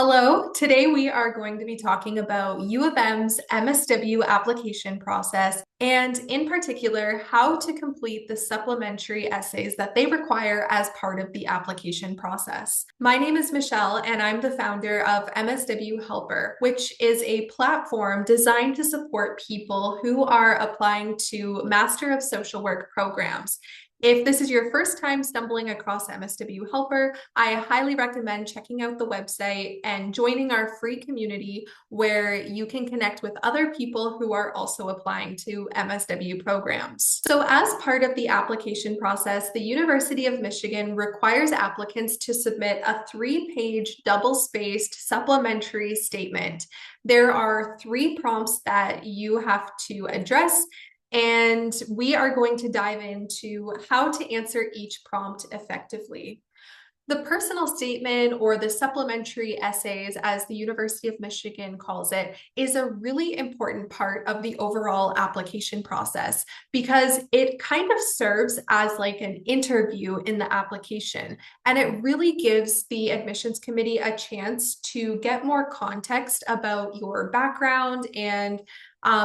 Hello, today we are going to be talking about U of M's MSW application process and in particular, how to complete the supplementary essays that they require as part of the application process. My name is Michelle and I'm the founder of MSW Helper, which is a platform designed to support people who are applying to Master of Social Work programs. If this is your first time stumbling across MSW Helper, I highly recommend checking out the website and joining our free community where you can connect with other people who are also applying to MSW programs. So as part of the application process, the University of Michigan requires applicants to submit a 3-page double-spaced supplementary statement. There are 3 prompts that you have to address, and we are going to dive into how to answer each prompt effectively. The personal statement, or the supplementary essays, as the University of Michigan calls it, is a really important part of the overall application process because it kind of serves as like an interview in the application. And it really gives the admissions committee a chance to get more context about your background and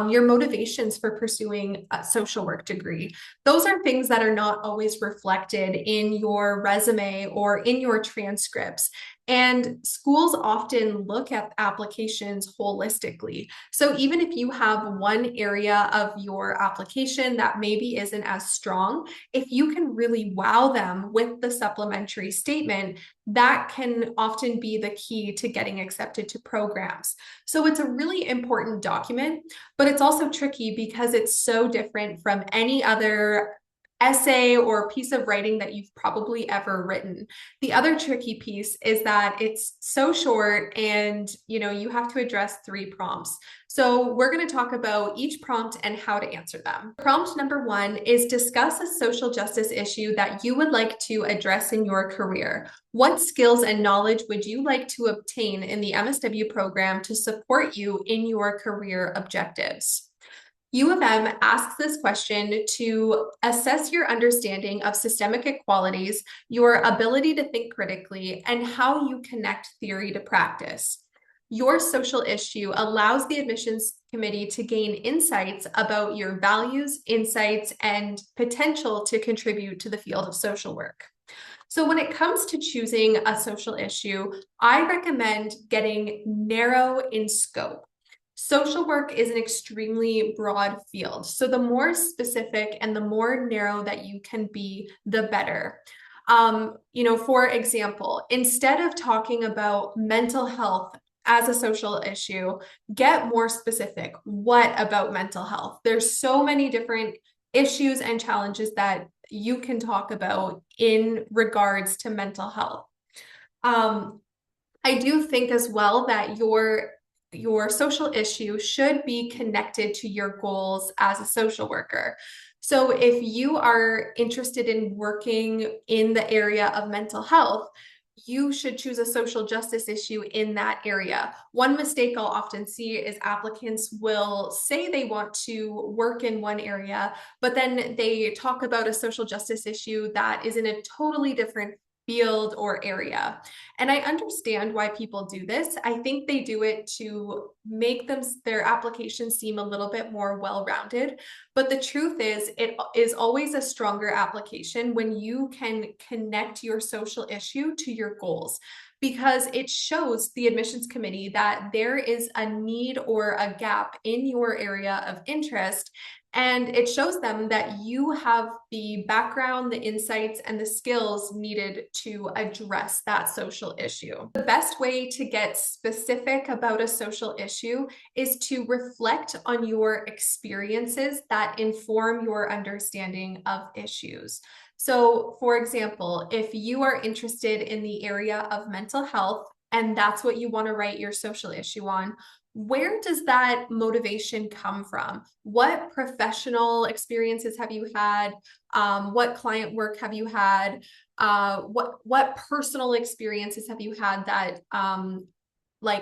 your motivations for pursuing a social work degree. Those are things that are not always reflected in your resume or in your transcripts. And schools often look at applications holistically. So even if you have one area of your application that maybe isn't as strong, if you can really wow them with the supplementary statement, that can often be the key to getting accepted to programs. So it's a really important document, but it's also tricky because it's so different from any other essay or piece of writing that you've probably ever written. The other tricky piece is that it's so short and you have to address 3 prompts. So we're going to talk about each prompt and how to answer them. Prompt number 1 is discuss a social justice issue that you would like to address in your career. What skills and knowledge would you like to obtain in the MSW program to support you in your career objectives? U of M asks this question to assess your understanding of systemic inequalities, your ability to think critically, and how you connect theory to practice. Your social issue allows the admissions committee to gain insights about your values, insights, and potential to contribute to the field of social work. So when it comes to choosing a social issue, I recommend getting narrow in scope. Social work is an extremely broad field. So the more specific and the more narrow that you can be, the better. For example, instead of talking about mental health as a social issue, get more specific. What about mental health? There's so many different issues and challenges that you can talk about in regards to mental health. I do think as well that your social issue should be connected to your goals as a social worker. So if you are interested in working in the area of mental health, you should choose a social justice issue in that area. One mistake I'll often see is applicants will say they want to work in one area, but then they talk about a social justice issue that is in a totally different field or area. And I understand why people do this. I think they do it to make their application seem a little bit more well-rounded. But the truth is, it is always a stronger application when you can connect your social issue to your goals, because it shows the admissions committee that there is a need or a gap in your area of interest. And it shows them that you have the background, the insights, and the skills needed to address that social issue. The best way to get specific about a social issue is to reflect on your experiences that inform your understanding of issues. So, for example, if you are interested in the area of mental health and that's what you want to write your social issue on, where does that motivation come from? What professional experiences have you had? What client work have you had? What personal experiences have you had that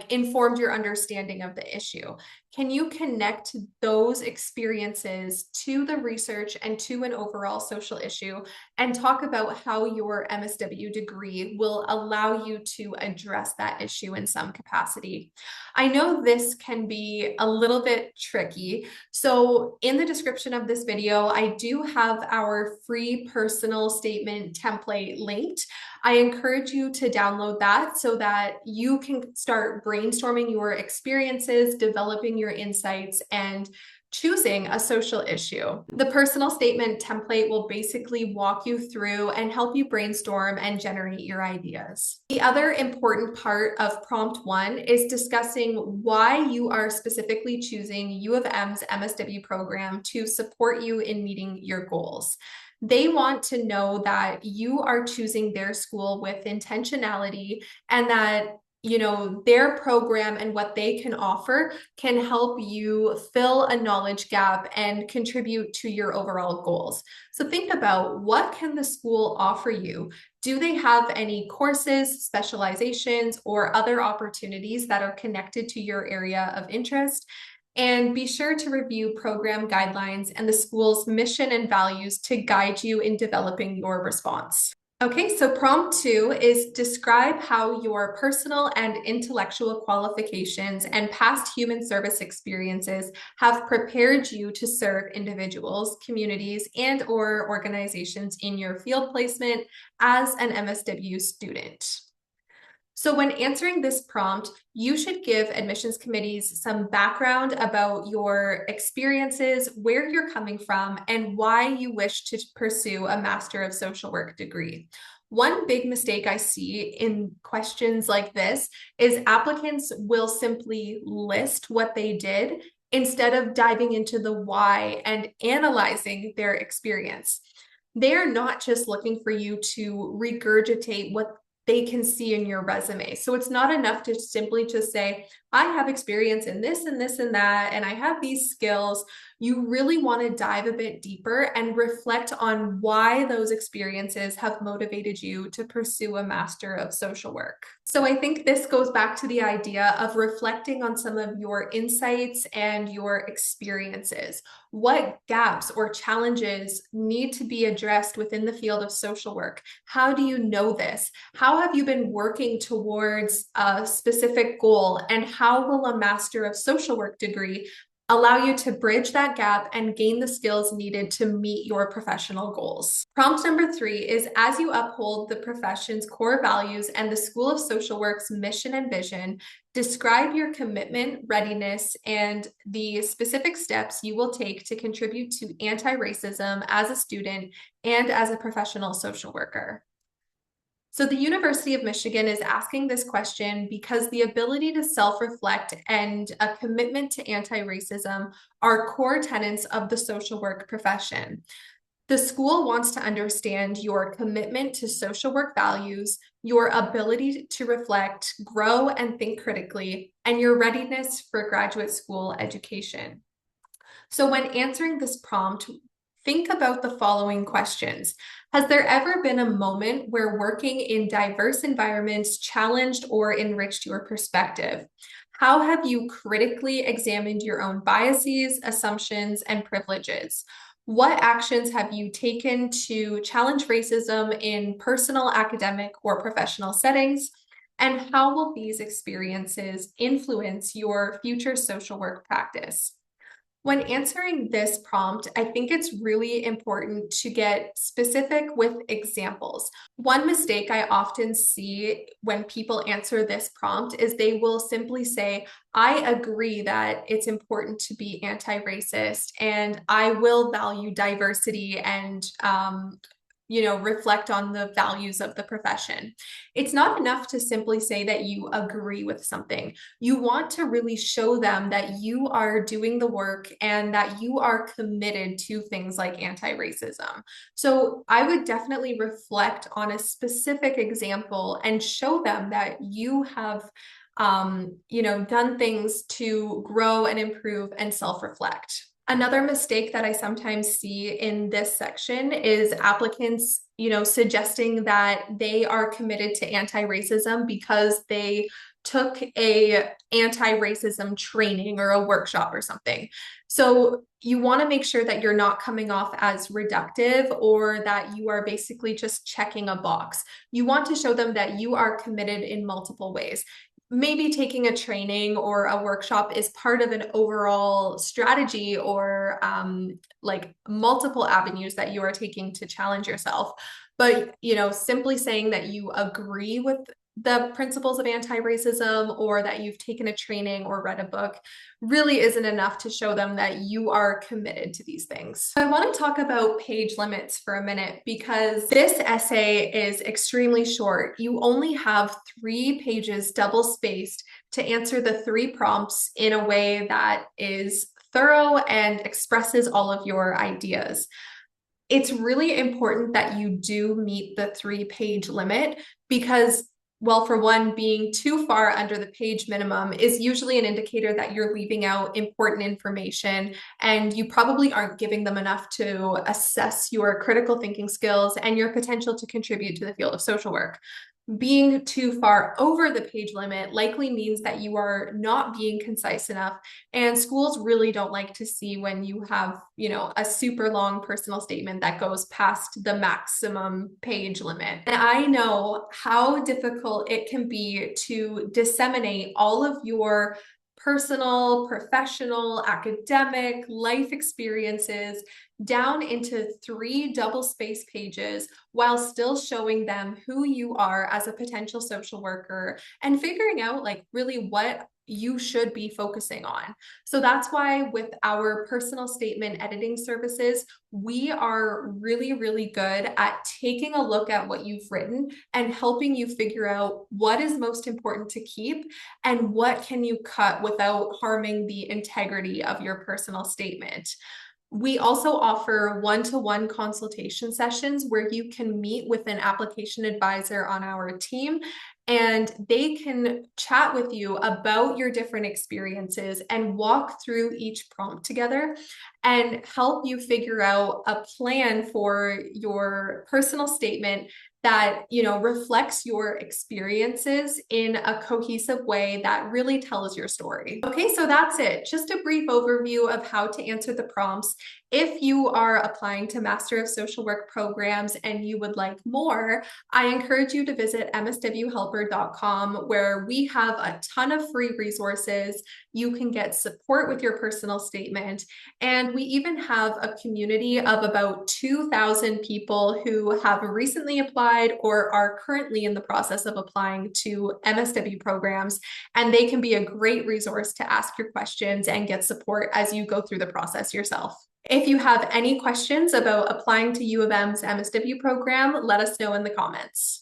informed your understanding of the issue? Can you connect those experiences to the research and to an overall social issue and talk about how your MSW degree will allow you to address that issue in some capacity? I know this can be a little bit tricky. So in the description of this video, I do have our free personal statement template linked. I encourage you to download that so that you can start brainstorming your experiences, developing your insights, and choosing a social issue. The personal statement template will basically walk you through and help you brainstorm and generate your ideas. The other important part of prompt 1 is discussing why you are specifically choosing U of M's MSW program to support you in meeting your goals. They want to know that you are choosing their school with intentionality and that their program and what they can offer can help you fill a knowledge gap and contribute to your overall goals. So think about, what can the school offer you? Do they have any courses, specializations, or other opportunities that are connected to your area of interest? And be sure to review program guidelines and the school's mission and values to guide you in developing your response. Okay, so prompt 2 is describe how your personal and intellectual qualifications and past human service experiences have prepared you to serve individuals, communities, and/or organizations in your field placement as an MSW student. So when answering this prompt, you should give admissions committees some background about your experiences, where you're coming from, and why you wish to pursue a Master of Social Work degree. One big mistake I see in questions like this is applicants will simply list what they did instead of diving into the why and analyzing their experience. They are not just looking for you to regurgitate what they can see in your resume. So it's not enough to simply just say, I have experience in this and this and that, and I have these skills. You really want to dive a bit deeper and reflect on why those experiences have motivated you to pursue a Master of Social Work. So I think this goes back to the idea of reflecting on some of your insights and your experiences. What gaps or challenges need to be addressed within the field of social work? How do you know this? How have you been working towards a specific goal? And how will a Master of Social Work degree allow you to bridge that gap and gain the skills needed to meet your professional goals? Prompt number 3 is, as you uphold the profession's core values and the School of Social Work's mission and vision, describe your commitment, readiness, and the specific steps you will take to contribute to anti-racism as a student and as a professional social worker. So the University of Michigan is asking this question because the ability to self-reflect and a commitment to anti-racism are core tenets of the social work profession. The school wants to understand your commitment to social work values, your ability to reflect, grow, and think critically, and your readiness for graduate school education. So when answering this prompt, think about the following questions. Has there ever been a moment where working in diverse environments challenged or enriched your perspective? How have you critically examined your own biases, assumptions, and privileges? What actions have you taken to challenge racism in personal, academic, or professional settings? And how will these experiences influence your future social work practice? When answering this prompt, I think it's really important to get specific with examples. One mistake I often see when people answer this prompt is they will simply say, I agree that it's important to be anti-racist and I will value diversity and reflect on the values of the profession. It's not enough to simply say that you agree with something. You want to really show them that you are doing the work and that you are committed to things like anti-racism. So I would definitely reflect on a specific example and show them that you have done things to grow and improve and self-reflect. Another mistake that I sometimes see in this section is applicants, suggesting that they are committed to anti-racism because they took a anti-racism training or a workshop or something. So you want to make sure that you're not coming off as reductive or that you are basically just checking a box. You want to show them that you are committed in multiple ways. Maybe taking a training or a workshop is part of an overall strategy or like multiple avenues that you are taking to challenge yourself. But, simply saying that you agree with the principles of anti-racism or that you've taken a training or read a book really isn't enough to show them that you are committed to these things. I want to talk about page limits for a minute because this essay is extremely short. You only have 3 pages double spaced to answer the 3 prompts in a way that is thorough and expresses all of your ideas. It's really important that you do meet the 3-page limit because, well, for one, being too far under the page minimum is usually an indicator that you're leaving out important information and you probably aren't giving them enough to assess your critical thinking skills and your potential to contribute to the field of social work. Being too far over the page limit likely means that you are not being concise enough. And schools really don't like to see when you have, a super long personal statement that goes past the maximum page limit. And I know how difficult it can be to disseminate all of your personal, professional, academic, life experiences down into 3 double-spaced pages while still showing them who you are as a potential social worker and figuring out like really what you should be focusing on. So that's why with our personal statement editing services, we are really, really good at taking a look at what you've written and helping you figure out what is most important to keep and what can you cut without harming the integrity of your personal statement. We also offer one-to-one consultation sessions where you can meet with an application advisor on our team and they can chat with you about your different experiences and walk through each prompt together and help you figure out a plan for your personal statement that reflects your experiences in a cohesive way that really tells your story. Okay, so that's it. Just a brief overview of how to answer the prompts. If you are applying to Master of Social Work programs and you would like more, I encourage you to visit mswhelper.com where we have a ton of free resources. You can get support with your personal statement. And we even have a community of about 2,000 people who have recently applied or are currently in the process of applying to MSW programs. And they can be a great resource to ask your questions and get support as you go through the process yourself. If you have any questions about applying to U of M's MSW program, let us know in the comments.